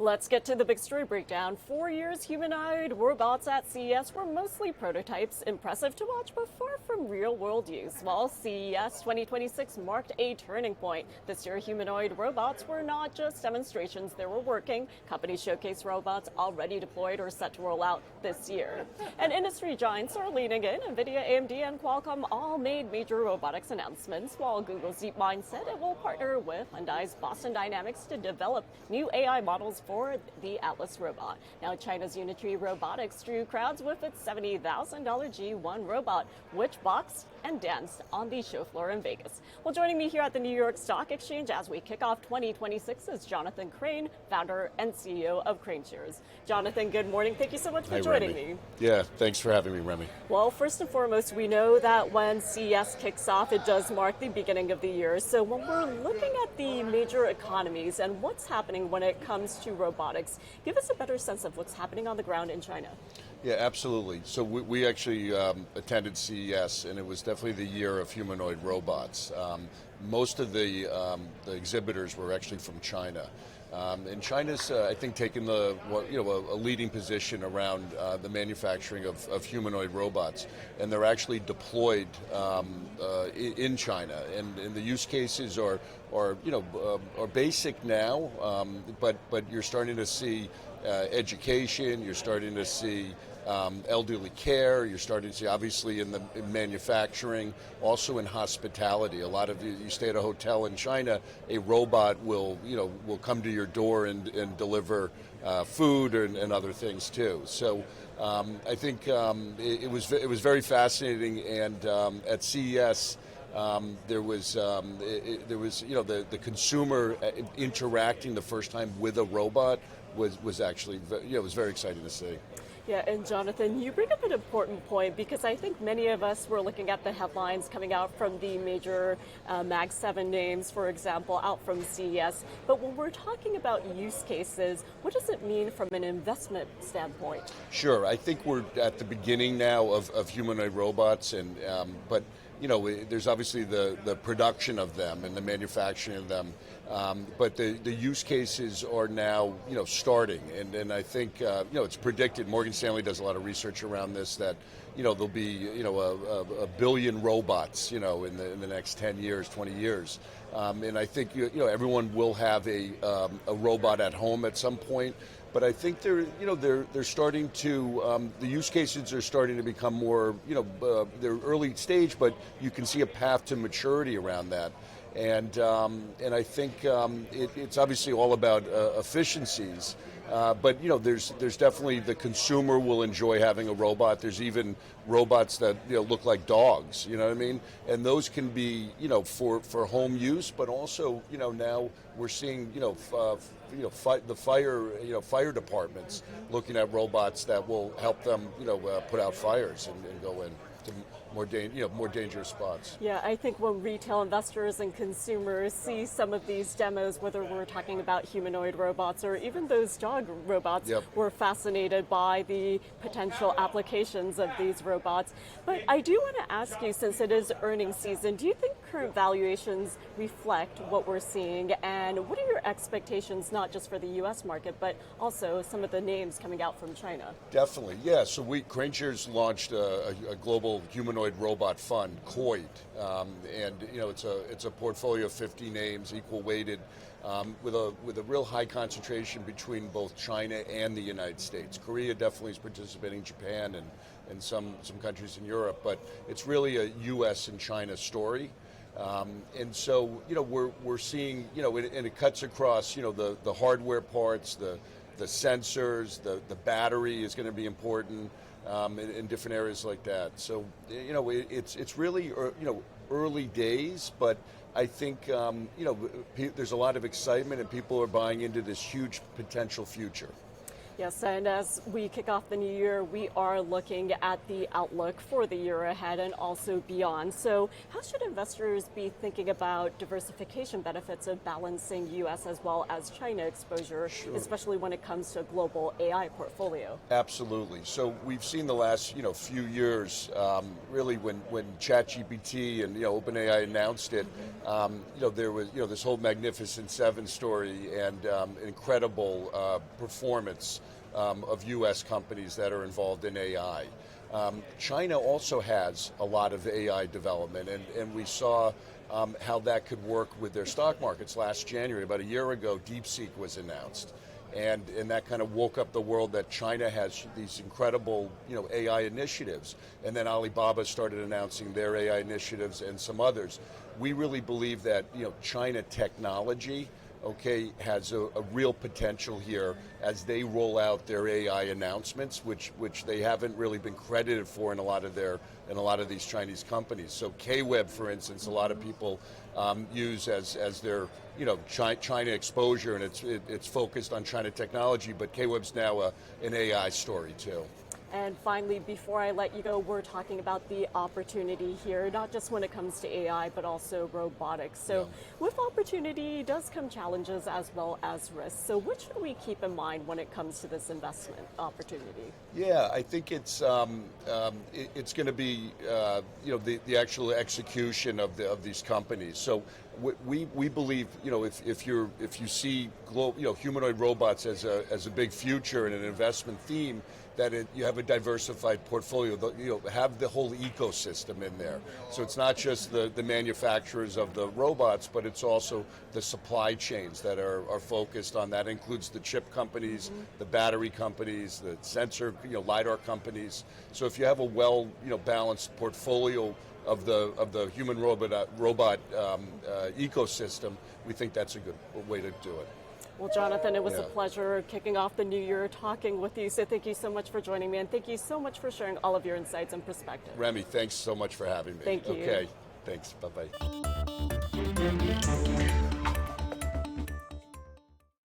Let's get to the big story breakdown. 4 years, humanoid robots at CES were mostly prototypes, impressive to watch, but far from real-world use. While CES 2026 marked a turning point, this year humanoid robots were not just demonstrations, they were working. Companies showcased robots already deployed or set to roll out this year. And industry giants are leaning in. Nvidia, AMD, and Qualcomm all made major robotics announcements, while Google's DeepMind said it will partner with Hyundai's Boston Dynamics to develop new AI models for the Atlas robot. Now, China's Unity Robotics drew crowds with its $70,000 G1 robot, which boxed and danced on the show floor in Vegas. Well, joining me here at the New York Stock Exchange as we kick off 2026 is Jonathan Krane, founder and CEO of KraneShares. Jonathan, good morning. Thank you so much for joining me. Yeah, thanks for having me, Remy. Well, first and foremost, we know that when CES kicks off, it does mark the beginning of the year. So when we're looking at the major economies and what's happening when it comes to robotics, give us a better sense of what's happening on the ground in China. Yeah, absolutely. So we actually attended CES, and it was definitely the year of humanoid robots. Most of the exhibitors were actually from China. And China's, I think, taken a leading position around the manufacturing of humanoid robots, and they're actually deployed in China. And the use cases are basic now, but you're starting to see education. You're starting to see elderly care. You're starting to see, obviously, in manufacturing, also in hospitality. A lot of you stay at a hotel in China, a robot will come to your door and deliver food and other things too. So I think it was very fascinating, and at CES. There was the consumer interacting the first time with a robot was actually it was very exciting to see. Yeah, and Jonathan, you bring up an important point because I think many of us were looking at the headlines coming out from the major Mag 7 names, for example, out from CES. But when we're talking about use cases, what does it mean from an investment standpoint? Sure, I think we're at the beginning now of humanoid robots, and but there's obviously the production of them and the manufacturing of them. But the use cases are now starting, and I think it's predicted. Morgan Stanley does a lot of research around this, that there'll be a billion robots in the next 10 years, 20 years, and I think everyone will have a robot at home at some point. But I think they're starting to the use cases are starting to become more they're early stage, but you can see a path to maturity around that. And I think it's obviously all about efficiencies, but there's definitely the consumer will enjoy having a robot. There's even robots that look like dogs, you know what I mean? And those can be for home use, but also now we're seeing the fire departments looking at robots that will help them put out fires and go in to more dangerous spots. Yeah, I think when retail investors and consumers see some of these demos, whether we're talking about humanoid robots or even those dog robots, we're fascinated by the potential applications of these robots. But I do want to ask you, since it is earnings season, do you think current valuations reflect what we're seeing? And what are your expectations, not just for the U.S. market, but also some of the names coming out from China? Definitely, yeah. So KraneShares launched a global humanoid robot fund, COID, and it's a portfolio of 50 names, equal weighted, with a real high concentration between both China and the United States. Korea definitely is participating, Japan and some countries in Europe, but it's really a U.S. and China story. And so we're seeing and it cuts across the hardware parts, the sensors, the battery is going to be important. In different areas like that. So, it's really, early days, but I think, there's a lot of excitement and people are buying into this huge potential future. Yes, and as we kick off the new year, we are looking at the outlook for the year ahead and also beyond. So how should investors be thinking about diversification benefits of balancing U.S. as well as China exposure, especially when it comes to a global AI portfolio? Absolutely. So we've seen the last few years, really when ChatGPT and OpenAI announced it, there was this whole Magnificent Seven story and incredible performance of U.S. companies that are involved in AI. China also has a lot of AI development, and we saw how that could work with their stock markets last January. About a year ago, DeepSeek was announced. And that kind of woke up the world that China has these incredible, AI initiatives. And then Alibaba started announcing their AI initiatives and some others. We really believe that, China technology, has a real potential here as they roll out their AI announcements, which they haven't really been credited for in a lot of these Chinese companies. So KWeb, for instance, a lot of people use as their China exposure, and it's focused on China technology, but KWeb's now an AI story too. And finally, before I let you go, we're talking about the opportunity here, not just when it comes to AI, but also robotics. So with opportunity does come challenges as well as risks. So what should we keep in mind when it comes to this investment opportunity? Yeah, I think it's going to be the actual execution of these companies. So we believe if you see humanoid robots as a big future and an investment theme, that you have a diversified portfolio, have the whole ecosystem in there. So it's not just the manufacturers of the robots, but it's also the supply chains that are focused on that. It includes the chip companies, the battery companies, the sensor, LiDAR companies. So if you have a balanced portfolio of the human robot ecosystem, we think that's a good way to do it. Well, Jonathan, it was a pleasure kicking off the new year talking with you. So thank you so much for joining me, and thank you so much for sharing all of your insights and perspectives. Remy, thanks so much for having me. Thank you. Okay, thanks. Bye-bye.